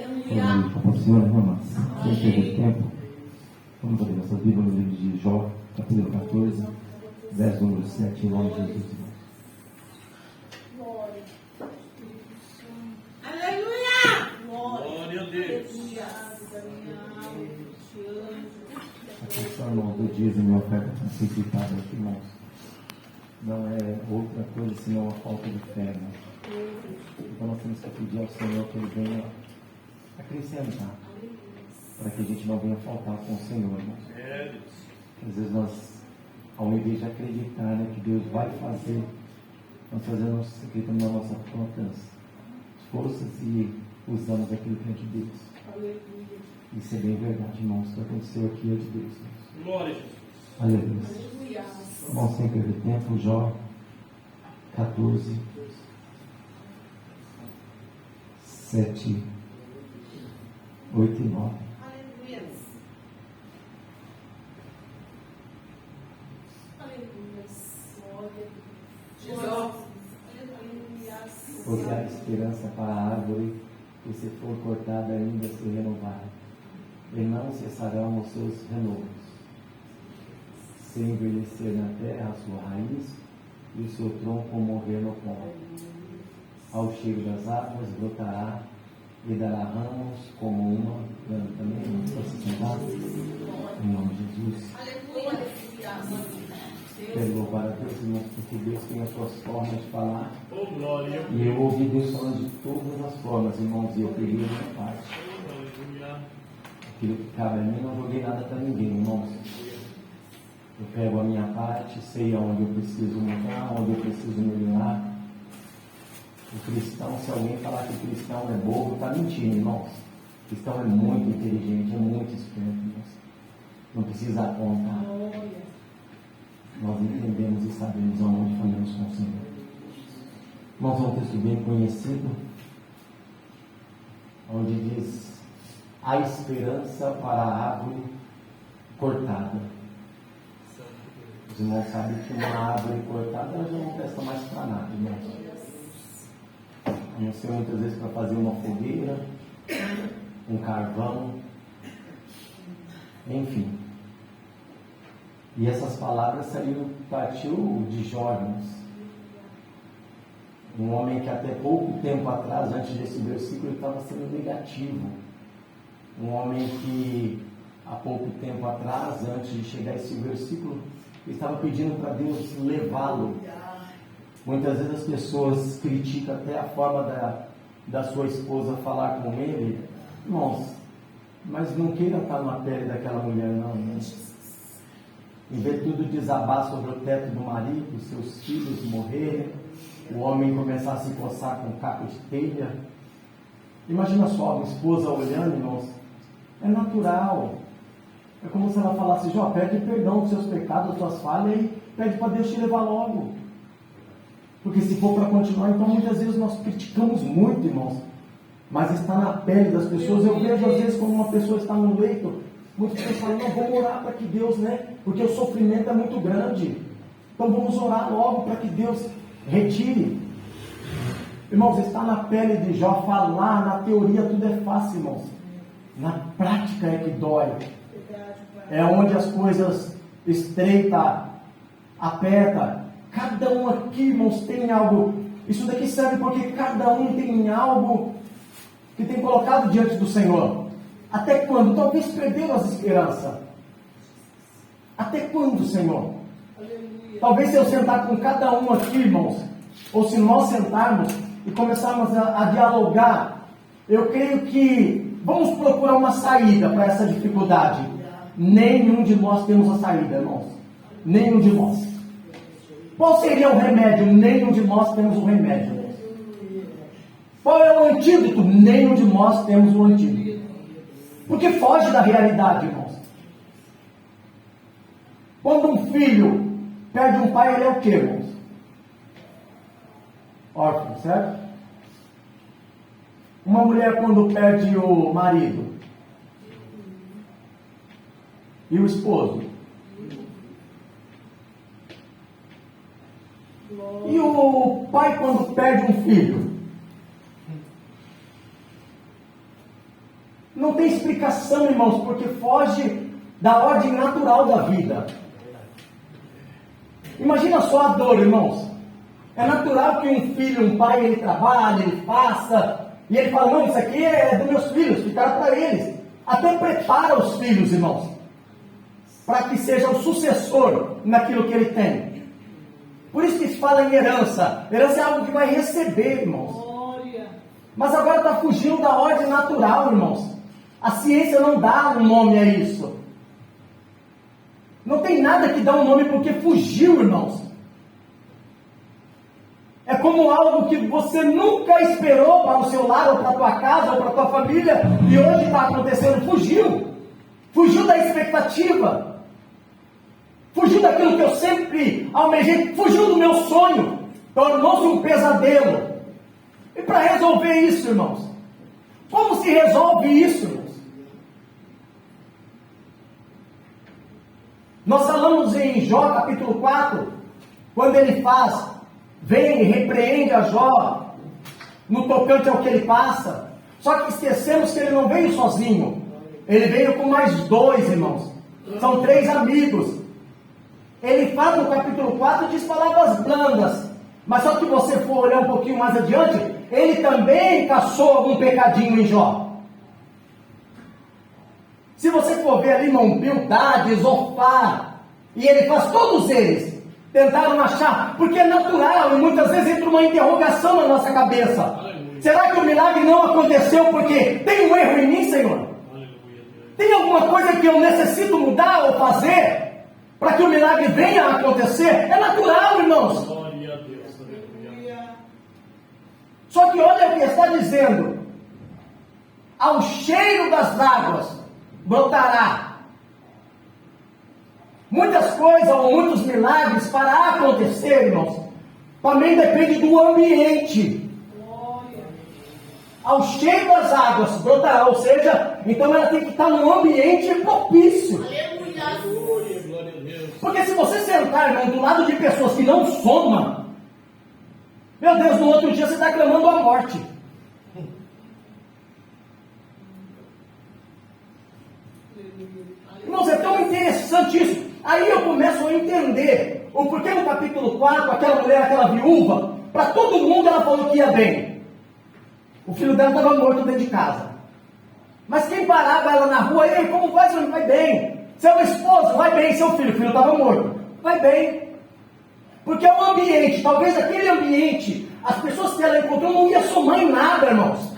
Com o Senhor, irmãs, sem perder tempo, vamos abrir nossa Bíblia no livro de Jó, capítulo 14, verso número 7, em nome de Jesus, irmãos. Aleluia! Glória a Deus! Atenção, irmãos, do dízimo e minha oferta santificada aqui, irmãos. Não é outra coisa senão a falta de fé, irmãos. Então nós temos que pedir ao Senhor que Ele venha acrescentar, para que a gente não venha faltar com o Senhor, irmãos. Às vezes nós, ao invés de acreditar, né, que Deus vai fazer, nós acreditamos nas nossas próprias forças e usamos aquilo que é de Deus. Isso é bem verdade, irmãos. O que aconteceu aqui é de Deus, irmãos. Glória a Jesus. Aleluia. Vamos sem perder tempo, Jó 14, 7, 8 e 9. Aleluia. Aleluia. Porque há esperança para a árvore que, se for cortada, ainda se renovar, e não cessarão os seus renovos, sem envelhecer na terra a sua raiz e o seu tronco morrer no pó. Ao cheiro das águas brotará e dará ramos como uma planta. Também posso sentar? Em nome de Jesus. Quero louvar a Deus, irmãos, porque Deus tem as suas formas de falar. E eu ouvi Deus falando de todas as formas, irmãos, e eu peguei a minha parte. Aquilo que cabe a mim, não joguei nada para ninguém, irmãos. Eu pego a minha parte, sei aonde eu preciso mudar, onde eu preciso melhorar. O cristão, se alguém falar que o cristão é bobo, está mentindo, irmãos. O cristão é muito inteligente, é muito esperto, irmãos. Não precisa apontar. Nós entendemos e sabemos aonde falamos com o Senhor. Irmãos, é um texto bem conhecido, onde diz: há esperança para a árvore cortada. Os irmãos sabem que uma árvore cortada ela já não presta mais para nada, irmãos. A não ser muitas vezes para fazer uma fogueira, um carvão, enfim. E essas palavras partiu de Jó, irmãos. Um homem que até pouco tempo atrás, antes desse versículo, ele estava sendo negativo. Um homem que há pouco tempo atrás, antes de chegar esse versículo, ele estava pedindo para Deus levá-lo. Muitas vezes as pessoas criticam até a forma da sua esposa falar com ele. Irmãos, mas não queira estar na pele daquela mulher, não, irmãos. Em ver tudo desabar sobre o teto do marido, seus filhos morrerem, o homem começar a se coçar com um caco de telha. Imagina só, uma esposa olhando, irmãos, é natural. É como se ela falasse: Jó, pede perdão dos seus pecados, das suas falhas, e pede para Deus te levar logo. Porque se for para continuar, então muitas vezes nós criticamos muito, irmãos, mas está na pele das pessoas. Eu vejo às vezes quando uma pessoa está no leito, muitas pessoas falam: não, vamos orar para que Deus, porque o sofrimento é muito grande, então vamos orar logo para que Deus retire. Irmãos, está na pele de Jó. Falar, na teoria tudo é fácil, irmãos, na prática é que dói. É onde as coisas estreita, aperta. Cada um aqui, irmãos, tem algo. Isso daqui serve porque cada um tem algo que tem colocado diante do Senhor. Até quando? Talvez perderam as esperanças. Até quando, Senhor? Talvez se eu sentar com cada um aqui, irmãos, ou se nós sentarmos e começarmos a dialogar, eu creio que vamos procurar uma saída para essa dificuldade. Nenhum de nós temos a saída, irmãos. Nenhum de nós. Qual seria o remédio? Nenhum de nós temos o remédio, irmãos. Qual é o antídoto? Nenhum de nós temos o antídoto. Porque foge da realidade, irmãos. Quando um filho perde um pai, ele é o quê, irmãos? Órfão, certo? Uma mulher quando perde o marido e o esposo, e o pai quando perde um filho, Não tem explicação, irmãos, porque foge da ordem natural da vida. Imagina só a dor, irmãos. É natural que um filho, um pai, ele trabalha, ele passa, e ele fala, não, isso aqui é dos meus filhos, ficar para eles. Até prepara os filhos, irmãos, para que seja o sucessor naquilo que ele tem. Por isso que se fala em herança. Herança é algo que vai receber, irmãos. Mas agora está fugindo da ordem natural, irmãos. A ciência não dá um nome a isso. Não tem nada que dá um nome porque fugiu, irmãos. É como algo que você nunca esperou para o seu lar, ou para a tua casa, ou para a tua família, e hoje está acontecendo. Fugiu. Fugiu da expectativa. Fugiu daquilo que eu sempre almejei. Fugiu do meu sonho. Tornou-se um pesadelo. E para resolver isso, irmãos? Como se resolve isso, irmãos? Nós falamos em Jó capítulo 4, quando ele vem e repreende a Jó, no tocante ao que ele passa. Só que esquecemos que ele não veio sozinho. Ele veio com mais 2, irmãos. São 3 amigos. Ele fala no capítulo 4, diz palavras blandas. Mas só que você for olhar um pouquinho mais adiante, ele também caçou algum pecadinho em Jó. Se você for ver ali, irmão, Bildade, Zofar, e ele faz todos eles, tentaram achar, porque é natural, e muitas vezes entra uma interrogação na nossa cabeça. Aleluia. Será que o milagre não aconteceu porque tem um erro em mim, Senhor? Aleluia. Tem alguma coisa que eu necessito mudar ou fazer, para que o milagre venha a acontecer? É natural, irmãos. Glória a Deus. Aleluia. Só que olha o que está dizendo: ao cheiro das águas brotará. Muitas coisas ou muitos milagres para acontecer, irmãos, também depende do ambiente. Ao cheiro das águas brotará, ou seja, então ela tem que estar num ambiente propício. Porque se você sentar, irmão, do lado de pessoas que não somam, meu Deus, no outro dia você está clamando a morte. Irmãos, é tão interessante isso. Aí eu começo a entender o porquê no capítulo 4, aquela mulher, aquela viúva, para todo mundo ela falou que ia bem. O filho dela estava morto dentro de casa. Mas quem parava ela na rua, ei, como vai, senhor? Vai bem. Seu esposo, vai bem. Seu filho, o filho estava morto. Vai bem. Porque é um ambiente, talvez aquele ambiente, as pessoas que ela encontrou não iam somar em nada, irmãos.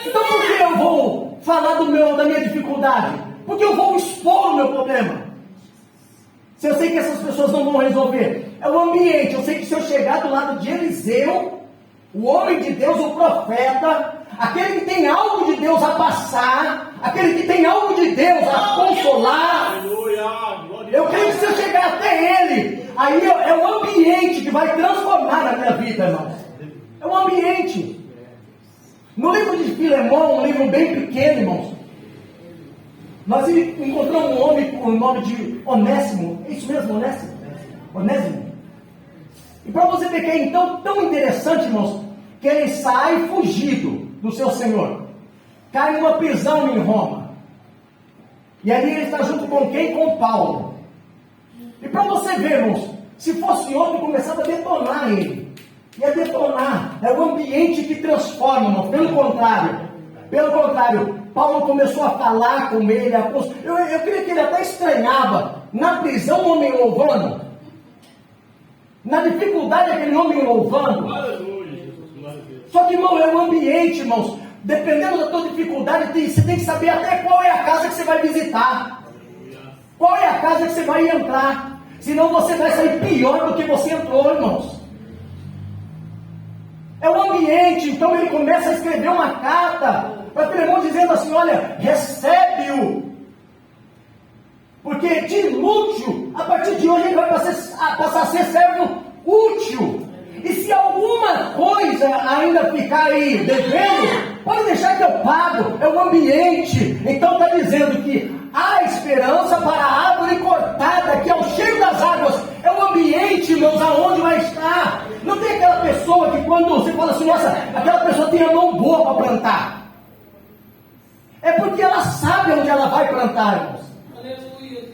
Então por que eu vou falar da minha dificuldade? Porque eu vou expor o meu problema. Se eu sei que essas pessoas não vão resolver. É o ambiente. Eu sei que se eu chegar do lado de Eliseu, o homem de Deus, o profeta, aquele que tem algo de Deus a passar, aquele que tem algo de Deus a consolar, eu creio que se eu chegar até ele, aí é o ambiente que vai transformar a minha vida, irmãos. É o ambiente. No livro de Filemão, um livro bem pequeno, irmãos, nós encontramos um homem com o nome de Onésimo. É isso mesmo, Onésimo? Onésimo. E para você ver que é então tão interessante, irmãos, que ele sai fugido do seu senhor, cai numa prisão em Roma, e ali ele está junto com quem? Com Paulo. E para você ver, irmãos, se fosse outro, começava a detonar ele. Ia detonar. É o ambiente que transforma, irmãos. Pelo contrário, Paulo começou a falar com ele. Eu creio que ele até estranhava. Na prisão, o homem louvando. Na dificuldade, aquele homem louvando. Só que, irmão, é o ambiente, irmãos. Dependendo da tua dificuldade, você tem que saber até qual é a casa que você vai visitar. Qual é a casa que você vai entrar. Senão você vai sair pior do que você entrou, irmãos. É o ambiente. Então ele começa a escrever uma carta para Filemão dizendo assim: olha, recebe-o, porque de inútil, a partir de hoje ele vai passar a ser servo útil. E se alguma coisa ainda ficar aí devendo, pode deixar que eu pago. É o ambiente. Então está dizendo que há esperança para a árvore cortada, que é o cheiro das águas. É o ambiente, irmãos, aonde vai estar. Não tem aquela pessoa que quando você fala assim, nossa, aquela pessoa tem a mão boa para plantar. É porque ela sabe onde ela vai plantar, irmãos.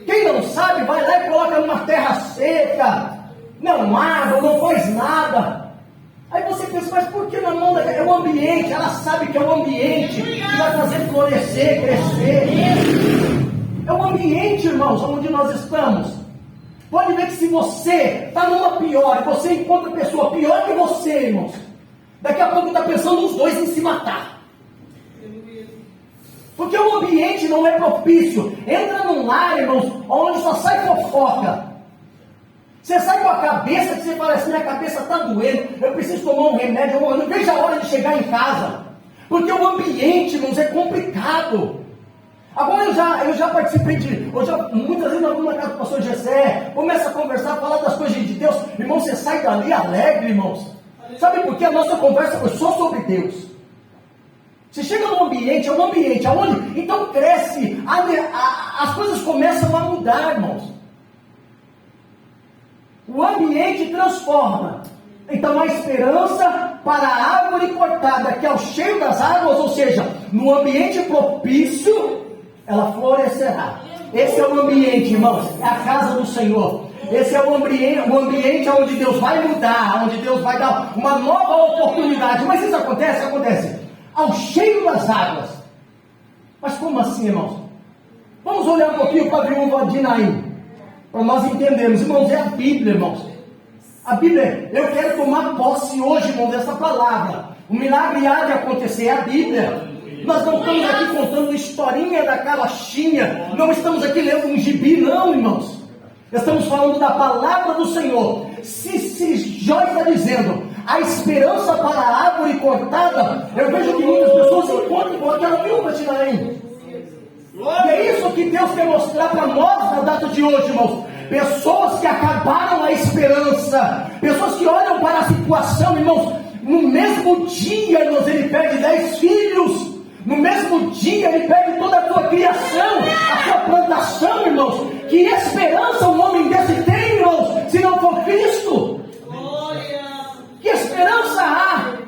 Quem não sabe, vai lá e coloca numa terra seca, não água, não faz nada. Aí você pensa, mas por que na mão da... É o ambiente, ela sabe que é o ambiente que vai fazer florescer, crescer. É o ambiente, irmãos, onde nós estamos. Pode ver que se você está numa pior, você encontra pessoa pior que você, irmãos, daqui a pouco está pensando os dois em se matar. Porque o ambiente não é propício. Entra num lar, irmãos, onde só sai fofoca. Você sai com a cabeça que você fala assim, minha cabeça está doendo, eu preciso tomar um remédio, eu não vejo a hora de chegar em casa. Porque o ambiente, irmãos, é complicado. Agora eu já participei muitas vezes nós vamos na casa do pastor Gessé, começa a conversar, falar das coisas de Deus, irmão, você sai dali alegre, irmãos. Sabe por quê? A nossa conversa foi só sobre Deus. Você chega num ambiente, é um ambiente onde, então cresce, as coisas começam a mudar, irmãos. O ambiente transforma. Então a esperança para a árvore cortada, que é o cheio das águas, ou seja, no ambiente propício, ela florescerá. Esse é o ambiente, irmãos, é a casa do Senhor. Esse é o ambiente onde Deus vai mudar, onde Deus vai dar uma nova oportunidade. Mas isso acontece ao cheio das águas. Mas como assim, irmãos? Vamos olhar um pouquinho para a viúva de Naim, para nós entendermos, irmãos, é a Bíblia, irmãos. A Bíblia, eu quero tomar posse hoje, irmão, dessa palavra. O milagre há de acontecer, é a Bíblia. Nós não estamos aqui contando historinha da carochinha, não estamos aqui lendo um gibi, não, irmãos. Estamos falando da palavra do Senhor. Se Jó está dizendo, a esperança para a árvore cortada, eu vejo que muitas pessoas se encontram com aquela viúva de Naim. E é isso que Deus quer mostrar para nós na data de hoje, irmãos. Pessoas que acabaram a esperança, pessoas que olham para a situação, irmãos, no mesmo dia, irmãos, ele perde 10 filhos, no mesmo dia ele perde toda a sua criação, a sua plantação, irmãos. Que esperança um homem desse tem, irmãos, se não for Cristo? Que esperança há?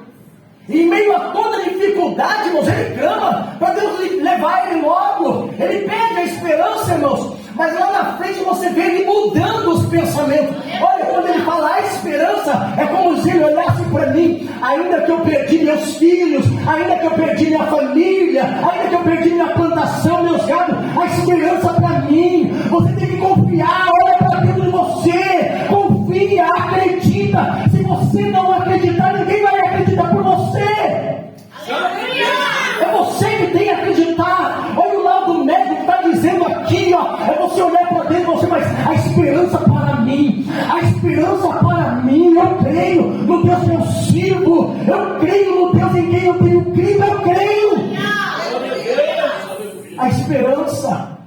Em meio a toda dificuldade, irmãos, ele clama para Deus levar ele logo. Ele perde a esperança, irmãos. Mas lá na frente você vê ele mudando os pensamentos. Olha, quando ele fala a esperança, é como se ele olhasse para mim. Ainda que eu perdi meus filhos, ainda que eu perdi minha família, ainda que eu perdi minha plantação, meus gados, a esperança para mim. Você tem que confiar, olha para dentro de você. Confia, acredita. Se você não acreditar, ninguém vai acreditar por você. É você que tem que acreditar. Olha o laudo médico que está dizendo aqui, ó. É você olhar para dentro de você, mas a esperança para mim, a esperança para mim, eu creio no Deus que eu sirvo, eu creio no Deus em quem eu tenho crido, eu creio. A esperança.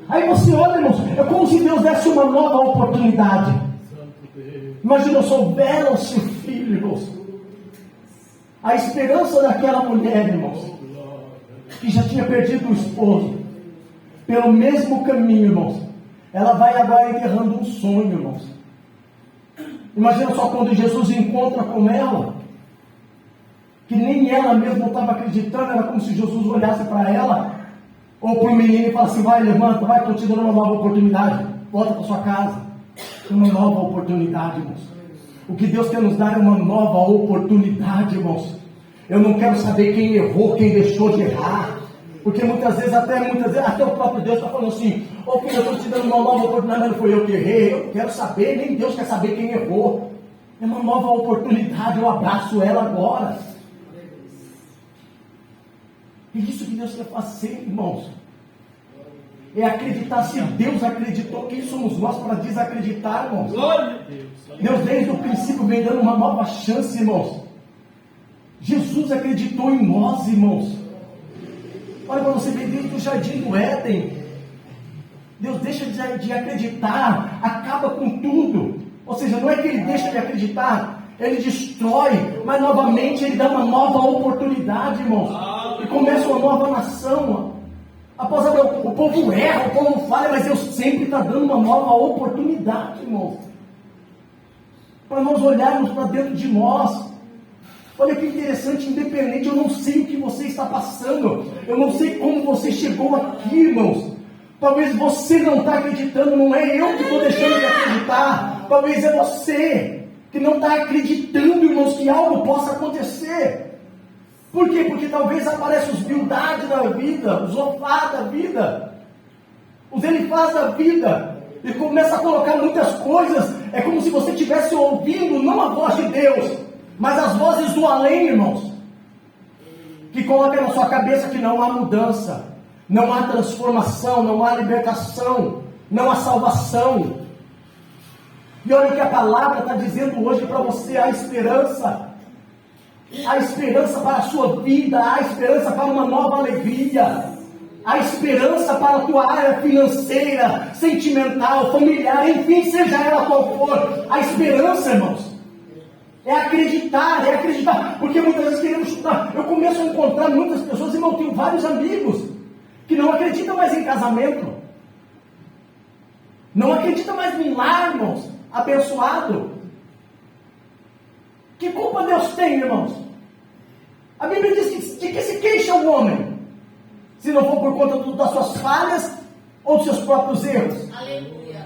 Aí você olha, irmãos, é como se Deus desse uma nova oportunidade. Imagina, souberam-se filho, irmãos. A esperança daquela mulher, irmãos, que já tinha perdido o esposo, pelo mesmo caminho, irmãos, ela vai agora enterrando um sonho, irmãos. Imagina só quando Jesus encontra com ela, que nem ela mesma estava acreditando, era como se Jesus olhasse para ela, ou para o menino e falasse assim, vai, levanta, vai, estou te dando uma nova oportunidade, volta para sua casa. Uma nova oportunidade, irmãos. O que Deus quer nos dar é uma nova oportunidade, irmãos. Eu não quero saber quem errou, quem deixou de errar. Porque muitas vezes até o próprio Deus está falando assim, ô filho, eu estou te dando uma nova oportunidade, mas não foi eu que errei. Eu quero saber, nem Deus quer saber quem errou. É uma nova oportunidade, eu abraço ela agora. É isso que Deus quer fazer, irmãos. É acreditar. Se Deus acreditou, quem somos nós para desacreditar, irmãos? Deus desde o princípio vem dando uma nova chance, irmãos. Jesus acreditou em nós, irmãos. Olha para você ver, desde o jardim do Éden, Deus deixa de acreditar, acaba com tudo. Ou seja, não é que ele deixa de acreditar, ele destrói, mas novamente ele dá uma nova oportunidade, irmãos. E começa uma nova nação. Após o povo erra, o povo falha, mas Deus sempre está dando uma nova oportunidade, irmãos. Para nós olharmos para dentro de nós. Olha que interessante, independente, eu não sei o que você está passando, eu não sei como você chegou aqui, irmãos. Talvez você não está acreditando, não é eu que estou deixando de acreditar, talvez é você que não está acreditando, irmãos, que algo possa acontecer. Por quê? Porque talvez apareçam os Bildad da vida, os Ofá da vida, os Elifaz da vida, e começa a colocar muitas coisas. É como se você estivesse ouvindo não a voz de Deus, mas as vozes do além, irmãos, que colocam na sua cabeça que não há mudança, não há transformação, não há libertação, não há salvação. E olha o que a palavra está dizendo hoje para você: há esperança. Há esperança para a sua vida, há esperança para uma nova alegria, há esperança para a tua área financeira, sentimental, familiar, enfim, seja ela qual for. Há esperança, irmãos. É acreditar, porque muitas vezes queremos chutar. Eu começo a encontrar muitas pessoas, irmão, tenho vários amigos que não acreditam mais em casamento, não acreditam mais em lar, irmãos, abençoado. Que culpa Deus tem, irmãos? A Bíblia diz que de que se queixa o homem, se não for por conta das suas falhas ou dos seus próprios erros. Aleluia.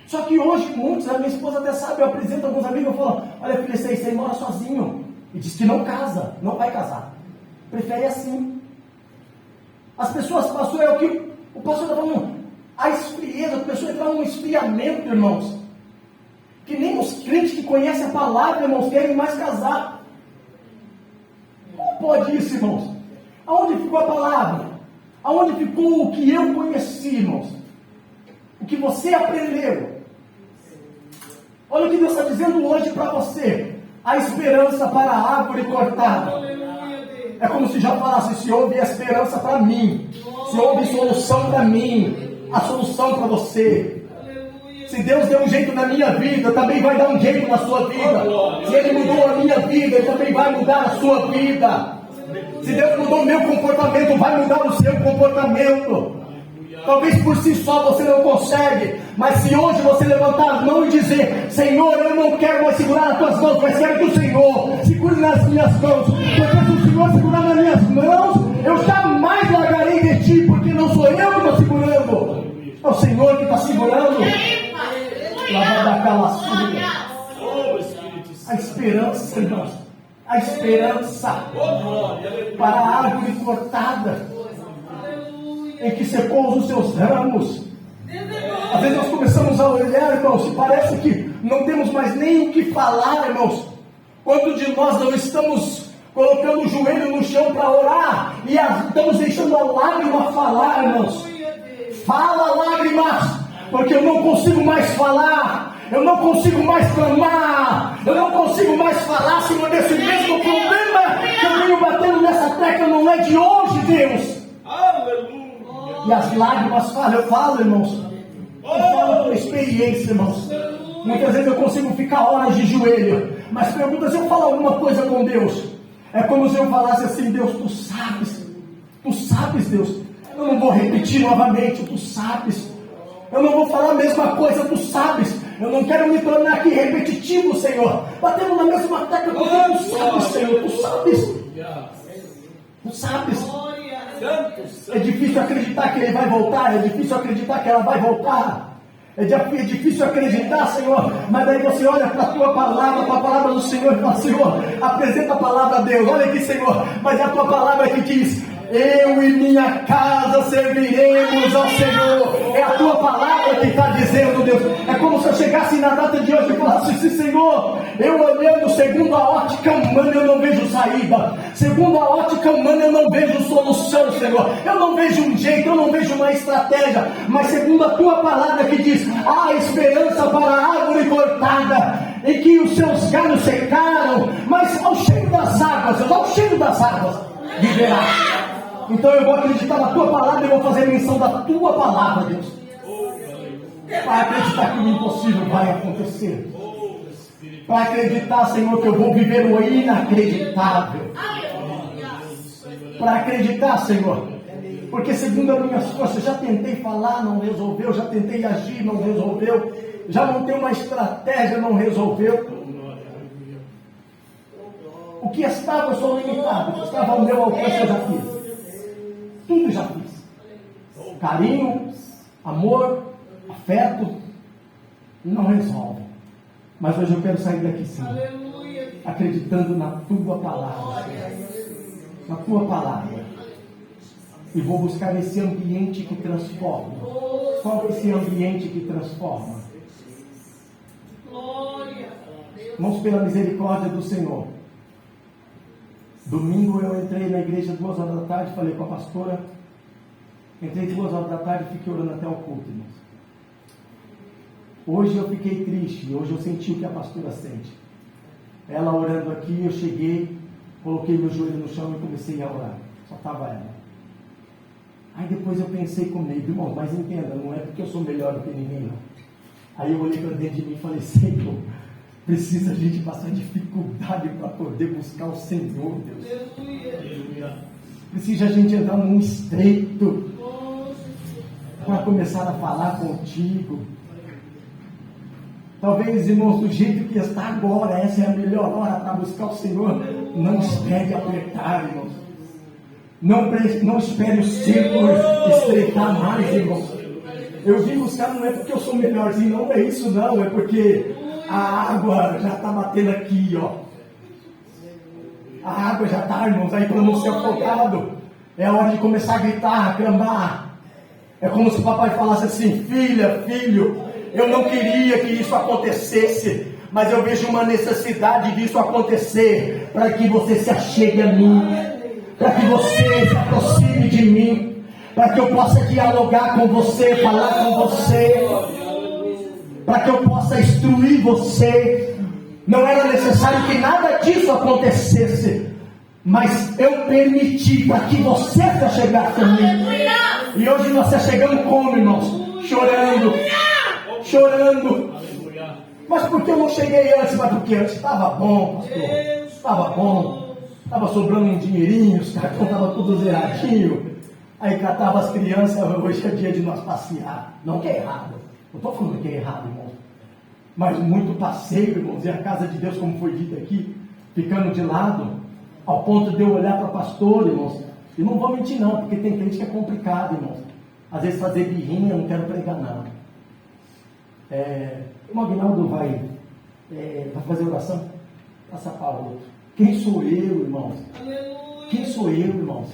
Só que hoje muitos, a minha esposa até sabe, eu apresento alguns amigos, eu falo: olha filho, esse aí mora sozinho, e diz que não casa, não vai casar, prefere assim. As pessoas, pastor, é o que o pastor está falando, a esfrieza, a pessoa entrar num esfriamento, irmãos, que nem os crentes que conhecem a palavra, irmãos, querem mais casar. Como pode isso, irmãos? Aonde ficou a palavra? Aonde ficou o que eu conheci, irmãos? O que você aprendeu? Olha o que Deus está dizendo hoje para você: a esperança para a árvore cortada. É como se já falasse: se houve esperança para mim, se houve solução para mim, a solução para você. Se Deus deu um jeito na minha vida, também vai dar um jeito na sua vida. Se Ele mudou a minha vida, Ele também vai mudar a sua vida. Se Deus mudou o meu comportamento, vai mudar o seu comportamento. Talvez por si só você não consegue, mas se hoje você levantar as mãos e dizer: Senhor, eu não quero mais segurar as tuas mãos, mas quero que o Senhor segure nas minhas mãos, porque se o Senhor segurar nas minhas mãos, eu jamais largarei de ti, porque não sou eu que estou segurando, é o Senhor que está segurando. A esperança, irmãos, a esperança para a árvore cortada, em que secou os seus ramos. Às vezes nós começamos a olhar, irmãos, e parece que não temos mais nem o que falar, irmãos. Quantos de nós não estamos colocando o joelho no chão para orar e estamos deixando a lágrima falar, irmãos? Fala, lágrimas, porque eu não consigo mais falar, eu não consigo mais clamar, eu não consigo mais falar, Senhor, desse mesmo problema que eu venho batendo nessa tecla, não é de hoje, Deus. Aleluia. E as lágrimas falam, eu falo, irmãos, eu falo por experiência, irmãos. Muitas vezes eu consigo ficar horas de joelho, mas pergunta se eu falo alguma coisa com Deus. É como se eu falasse assim: Deus, tu sabes, Deus. Eu não vou repetir novamente, tu sabes. Eu não vou falar a mesma coisa, tu sabes. Eu não quero me tornar aqui repetitivo, Senhor, batendo na mesma tecla, porque tu sabes, Senhor, tu sabes. Tu sabes. É difícil acreditar que ele vai voltar, é difícil acreditar que ela vai voltar. É difícil acreditar, Senhor, mas daí você olha para a tua palavra, para a palavra do Senhor e fala: Senhor, apresenta a palavra a Deus. Olha aqui, Senhor, mas é a tua palavra que diz: eu e minha casa serviremos ao Senhor. É a tua palavra que está dizendo, Deus. É como se eu chegasse na data de hoje e falasse assim: Senhor, eu olhando segundo a ótica humana, eu não vejo saída. Segundo a ótica humana, eu não vejo solução, Senhor. Eu não vejo um jeito, eu não vejo uma estratégia. Mas segundo a tua palavra que diz: há esperança para a árvore cortada, em que os seus galhos secaram, mas ao cheiro das águas, viverá. Então eu vou acreditar na tua palavra e vou fazer menção da tua palavra, Deus, para acreditar que o impossível vai acontecer, para acreditar, Senhor, que eu vou viver o inacreditável, para acreditar, Senhor, porque segundo as minhas forças, já tentei falar, não resolveu, já tentei agir, não resolveu, já montei uma estratégia, não resolveu, O que estava, eu sou limitado. O que estava ao meu alcance, eu já fiz. Tudo já fiz. Carinho, amor, afeto, não resolve. Mas hoje eu quero sair daqui sim. Acreditando na tua palavra, Senhor. Na tua palavra. E vou buscar esse ambiente que transforma. Qual é esse ambiente que transforma? Irmãos, pela misericórdia do Senhor. Domingo eu entrei na igreja 2 horas da tarde, falei com a pastora. Entrei 2 horas da tarde e fiquei orando até o culto, irmãos. Hoje eu fiquei triste, hoje eu senti o que a pastora sente. Ela orando aqui, eu cheguei, coloquei meu joelho no chão e comecei a orar. Só estava ela. Aí depois eu pensei comigo, irmão, mas entenda, não é porque eu sou melhor do que ninguém, não. Aí eu olhei para dentro de mim e falei, Senhor, precisa a gente passar dificuldade para poder buscar o Senhor, Deus. Precisa a gente entrar num estreito para começar a falar contigo. Talvez, irmãos, do jeito que está agora, essa é a melhor hora para buscar o Senhor. Não espere apertar, irmãos. Não espere o círculo estreitar mais, irmãos. Eu vim buscar, não é porque eu sou melhorzinho, não é isso não, é porque a água já está batendo aqui, ó. A água já está, irmãos, aí para não ser afogado. É a hora de começar a gritar, a clamar. É como se o papai falasse assim, filha, filho, eu não queria que isso acontecesse, mas eu vejo uma necessidade disso acontecer, para que você se achegue a mim, para que você se aproxime de mim, para que eu possa dialogar com você, falar com você, para que eu possa instruir você. Não era necessário que nada disso acontecesse, mas eu permiti para que você se achegasse a mim. E hoje nós se achegamos como, irmãos? Chorando. Mas por que eu não cheguei antes? Mas porque antes estava bom, pastor. Estava bom. Estava sobrando um dinheirinho, os cartões estavam tudo zeradinho. Aí catava as crianças, hoje é dia de nós passear. Não que é errado. Não estou falando que é errado, irmãos. Mas muito passeio, irmãos. E a casa de Deus, como foi dito aqui, ficando de lado, ao ponto de eu olhar para o pastor, irmãos. E não vou mentir não, porque tem crente que é complicado, irmãos. Às vezes fazer birrinha, eu não quero pregar não. O Aguinaldo vai fazer oração? Passa para o outro. Quem sou eu, irmãos? Aleluia. Quem sou eu, irmãos?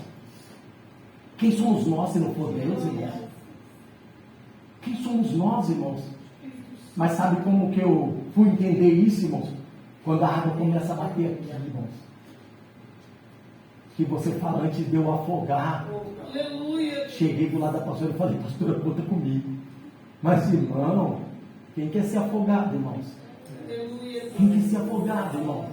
Quem somos nós se não for Deus, irmãos? Quem somos nós, irmãos? Mas sabe como que eu fui entender isso, irmãos? Quando a água começa a bater aqui, irmãos. Que você fala antes de eu afogar. Aleluia. Cheguei do lado da pastora e falei, pastora, conta comigo. Mas, irmão, quem quer ser afogado, irmãos? Quem quer ser afogado, irmão?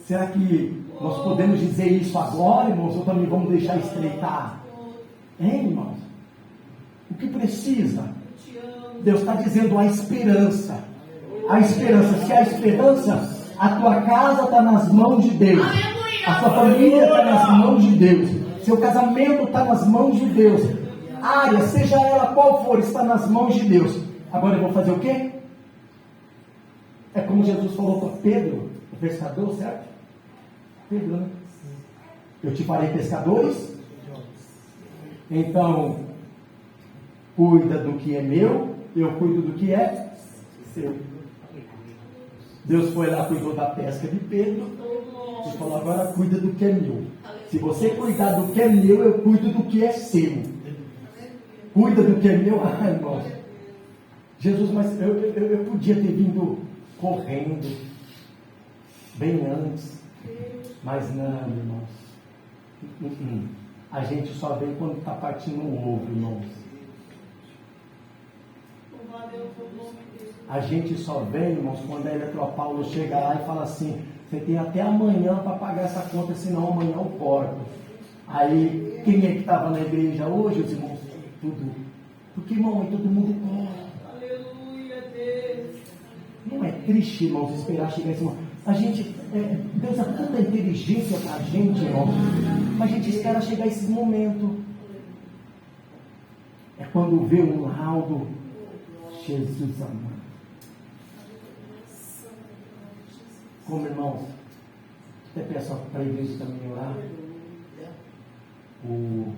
Será que nós podemos dizer isso agora, irmãos? Ou também vamos deixar estreitar? Hein, irmãos? O que precisa? Deus está dizendo a esperança. A esperança. Se há esperança, a tua casa está nas mãos de Deus. A sua família está nas mãos de Deus. Seu casamento está nas mãos de Deus. A área, seja ela qual for, está nas mãos de Deus. Agora eu vou fazer o quê? É como Jesus falou para Pedro, o pescador, certo? Pedro, né? Eu te farei pescadores. Então, cuida do que é meu, eu cuido do que é seu. Deus foi lá, cuidou da pesca de Pedro e falou, agora cuida do que é meu. Se você cuidar do que é meu, eu cuido do que é seu. Cuida do que é meu. Ai, irmãos. Jesus, mas eu podia ter vindo correndo bem antes. Mas não, irmãos. A gente só vem quando está partindo um ovo, irmãos. A gente só vem, irmãos, quando a Eletropaulo chega lá e fala assim, você tem até amanhã para pagar essa conta, senão amanhã eu corto. Aí, quem é que estava na igreja hoje, os irmãos? Tudo. Porque, irmão, todo mundo corre. Aleluia, Deus. Não é triste, irmãos, esperar chegar esse momento. A gente, Deus dá tanta inteligência para a gente, irmão. Mas a gente espera chegar esse momento. É quando vê um laudo, Jesus amado. Como, irmãos, Até peço para a igreja também orar. O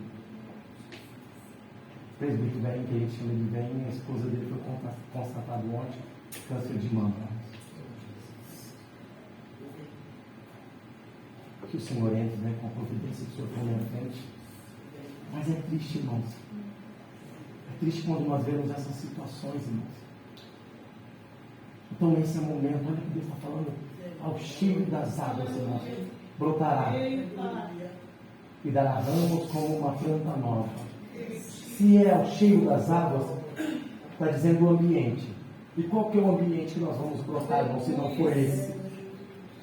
presbítero velho, que a gente chama de velho, a esposa dele foi constatado ontem câncer de mama. Que o Senhor entre, né, com a providência do Senhor por minha frente. Mas é triste, irmãos. É triste quando nós vemos essas situações, irmãos. Então, nesse momento, olha o que Deus está falando. Ao cheiro das águas, irmãos, brotará e dará ramos como uma planta nova. Se é ao cheiro das águas, está dizendo o ambiente. E qual que é o ambiente que nós vamos brotar, irmãos, se não for esse?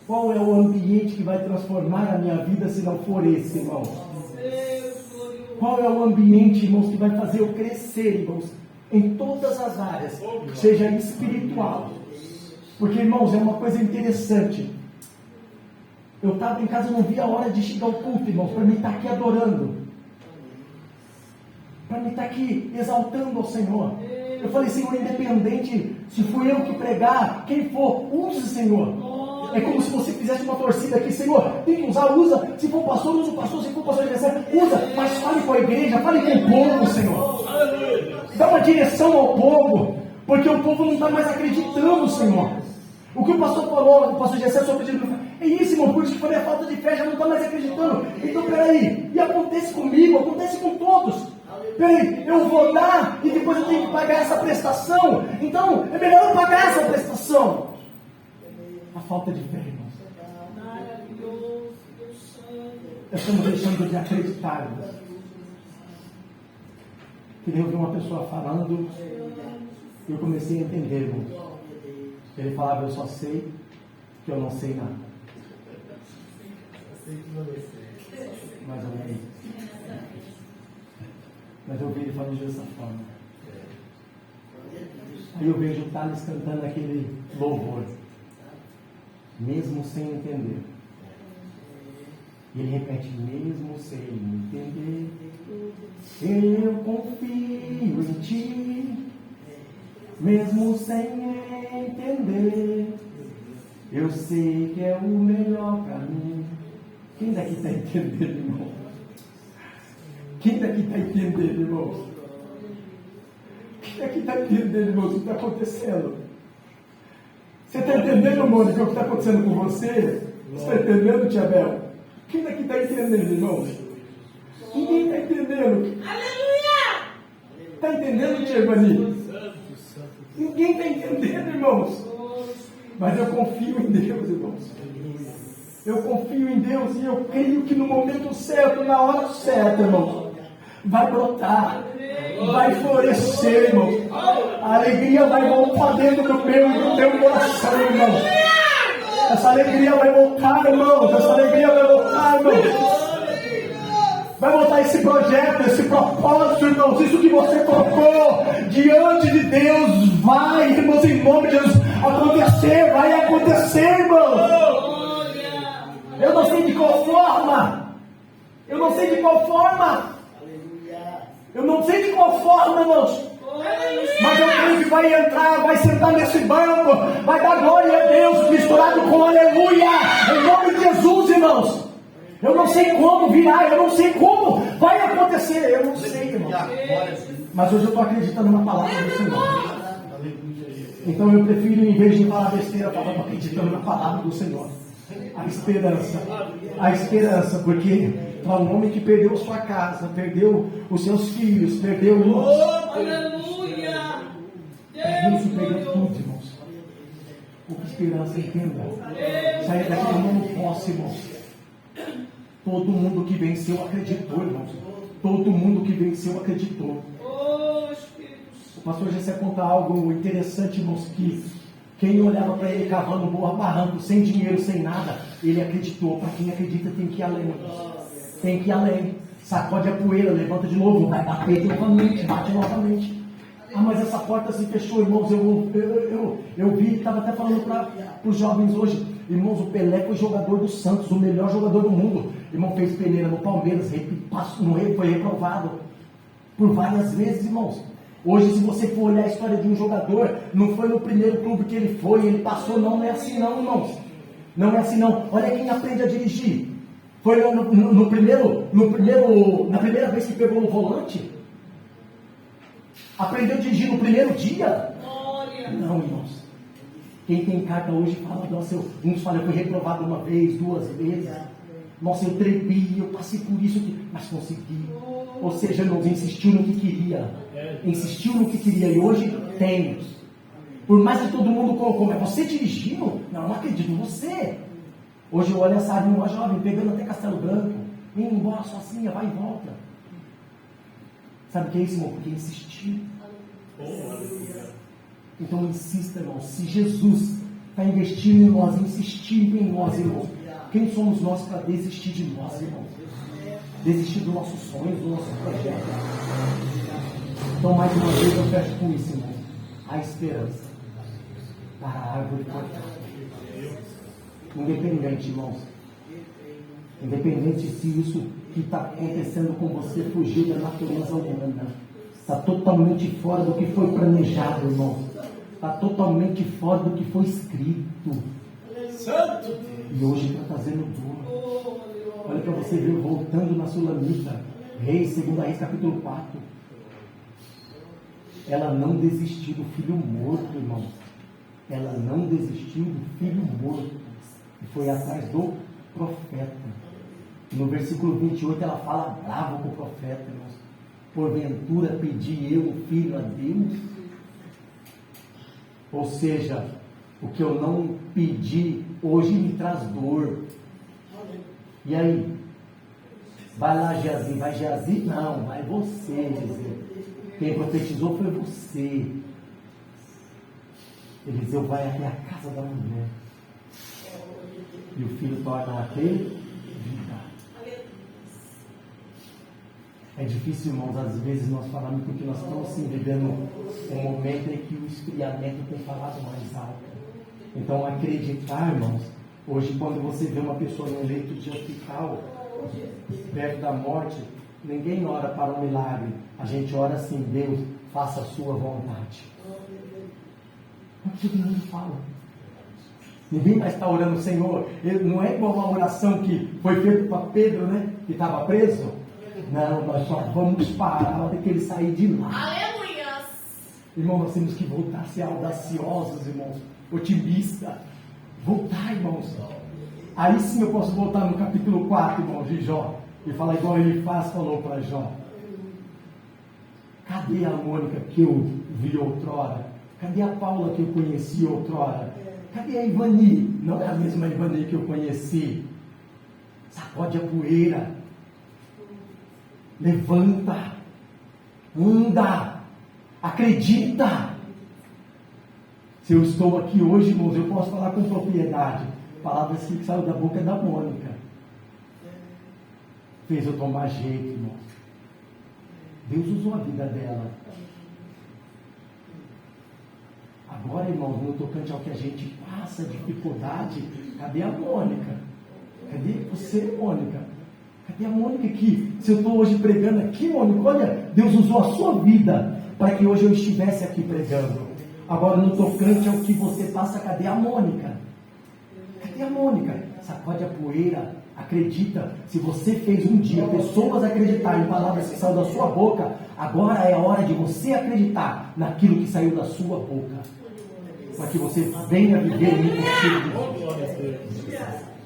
Qual é o ambiente que vai transformar a minha vida se não for esse, irmãos? Qual é o ambiente, irmãos, que vai fazer eu crescer, irmãos, em todas as áreas, seja espiritual? Porque, irmãos, é uma coisa interessante. Eu estava em casa e não vi a hora de chegar ao culto, irmãos, para mim estar aqui adorando. Para mim estar aqui exaltando ao Senhor. Eu falei, Senhor, independente se fui eu que pregar, quem for, use, Senhor. É como se você fizesse uma torcida aqui, Senhor, tem que usar, usa. Se for pastor, usa o pastor. Se for pastor de usa. Mas fale com a igreja, fale com o povo, Senhor. Dá uma direção ao povo, porque o povo não está mais acreditando, Senhor. O que o pastor falou, o pastor Gessé, sobre é isso, irmão, por isso que foi a falta de fé, já não está mais acreditando. Então, peraí, e acontece comigo, acontece com todos. Peraí, eu vou dar e depois eu tenho que pagar essa prestação. Então, é melhor eu pagar essa prestação. A falta de fé, irmãos. Maravilhoso, Deus Santo. Estamos deixando de acreditar, irmãos. Queria ouvir uma pessoa falando e eu comecei a entender, irmãos. Ele falava, eu só sei que eu não sei nada. Mais ou menos. Mas eu ouvi ele falando dessa forma. Aí eu vejo o Thales cantando aquele louvor, mesmo sem entender. E ele repete, mesmo sem entender, eu confio em ti. Mesmo sem entender, eu sei que é o melhor para mim. Quem daqui está entendendo, irmão? Quem daqui está entendendo, irmãos? Quem daqui está entendendo, irmãos, o que está acontecendo? Você está entendendo, Mônica, o que está acontecendo com você? Você está entendendo, Tia Bel? Quem daqui está entendendo, irmãos? Ninguém está entendendo. Aleluia! Está entendendo, Tia Evani? Ninguém está entendendo, irmãos. Mas eu confio em Deus, irmãos. Eu confio em Deus e eu creio que no momento certo, na hora certa, irmãos, vai brotar, vai florescer, irmãos. A alegria vai voltar dentro do meu e do teu coração, irmãos. Essa alegria vai voltar, irmãos. Essa alegria vai voltar, irmãos. Vai voltar esse projeto, esse propósito, irmãos. Isso que você colocou diante de Deus vai, irmãos, em nome de Jesus, acontecer. Vai acontecer, irmãos. Eu não sei de qual forma. Eu não sei de qual forma. Eu não sei de qual forma, irmãos. Mas eu creio que vai entrar, vai sentar nesse banco, vai dar glória a Deus, misturado com aleluia, em nome de Jesus, irmãos. Eu não sei como virá, eu não sei como vai acontecer, eu não sei, irmão. Mas hoje eu estou acreditando na palavra do Senhor. Então eu prefiro, em vez de falar besteira, falar acreditando na palavra do Senhor. A esperança, porque para um homem que perdeu sua casa, perdeu os seus filhos, perdeu irmãos. Aleluia! Isso perdeu tudo, irmãos. Com esperança, entenda. Sair daqui do mundo posse, irmãos. Todo mundo que venceu acreditou, irmãos. Todo mundo que venceu acreditou. O pastor Gessé conta algo interessante, irmãos, que quem olhava para ele cavando um barranco, sem dinheiro, sem nada, ele acreditou. Para quem acredita tem que ir além. Tem que ir além. Sacode a poeira, levanta de novo, vai bater novamente, bate novamente. Ah, mas essa porta se fechou, irmãos. Eu vi, estava até falando para os jovens hoje. Irmãos, o Pelé foi jogador do Santos, o melhor jogador do mundo. Irmão, fez peneira no Palmeiras, foi reprovado por várias vezes, irmãos. Hoje, se você for olhar a história de um jogador, não foi no primeiro clube que ele foi, ele passou, não é assim não, irmãos. Não é assim não. Olha quem aprende a dirigir. Foi na primeira vez que pegou no volante? Aprendeu a dirigir no primeiro dia? Não, irmãos. Quem tem carta hoje fala, nossa, uns falam, eu fui reprovado uma vez, 2 vezes. Nossa, eu tremi, eu passei por isso, mas consegui. Ou seja, irmãos, insistiu no que queria. Insistiu no que queria e hoje tem. Por mais que todo mundo colocou, mas você dirigiu? Não acredito em você. Hoje eu olho essa área uma jovem, pegando até Castelo Branco, indo embora sozinha, vai e volta. Sabe o que é isso, irmão? Porque insistiu. Então insista, irmão. Se Jesus está investindo em nós, insistindo em nós, irmão, quem somos nós para desistir de nós, irmão? Desistir dos nossos sonhos, do nosso projeto. Então, mais uma vez, eu fecho com isso, irmão. A esperança para a árvore cortada. Independente, irmãos. Independente se isso que está acontecendo com você fugiu da natureza humana. Está totalmente fora do que foi planejado, irmão. Está totalmente fora do que foi escrito. Santo! E hoje está trazendo dor. Olha para você ver, voltando na Sulamita, Reis, 2 Reis, capítulo 4. Ela não desistiu do filho morto, irmãos. Ela não desistiu do filho morto. E foi atrás do profeta. No versículo 28 ela fala bravo com o profeta, irmãos. Porventura pedi eu um filho a Deus? Ou seja, o que eu não pedi hoje me traz dor. E aí? Vai lá, Geazi, vai Geazi? Não, vai você, Eliseu. Quem profetizou foi você. Eliseu vai até a casa da mulher. E o filho torna a ter vida. É difícil, irmãos, às vezes nós falamos porque nós estamos sim vivendo um momento em que o esfriamento tem falado mais alto. Então, acreditar, irmãos, hoje quando você vê uma pessoa no leito de hospital, perto da morte, ninguém ora para um milagre. A gente ora assim, Deus, faça a sua vontade. Mas todo mundo fala. Ninguém mais está orando, Senhor. Não é igual uma oração que foi feita para Pedro, né? Que estava preso. Não, nós só vamos parar na hora que ele sair de lá. Aleluia! Irmão, nós temos que voltar a ser audaciosos, irmãos. Otimistas. Voltar, irmãos. Aí sim eu posso voltar no capítulo 4, irmãos, de Jó. E falar igual ele falou para Jó. Cadê a Mônica que eu vi outrora? Cadê a Paula que eu conheci outrora? Cadê a Ivani? Não é a mesma Ivani que eu conheci. Sacode a poeira. Levanta. Anda. Acredita. Se eu estou aqui hoje, irmãos, eu posso falar com propriedade. Palavras que saíram da boca da Mônica. Fez eu tomar jeito, irmãos. Deus usou a vida dela. Agora, irmãos, no tocante ao que a gente passa, dificuldade, cadê a Mônica? Cadê você, Mônica? Cadê a Mônica que, se eu estou hoje pregando aqui, Mônica, olha, Deus usou a sua vida para que hoje eu estivesse aqui pregando. Agora, no tocante ao que você passa, cadê a Mônica? Cadê a Mônica? Sacode a poeira, acredita. Se você fez um dia pessoas acreditarem em palavras que saíram da sua boca, agora é a hora de você acreditar naquilo que saiu da sua boca. Para que você venha viver o impossível de Deus.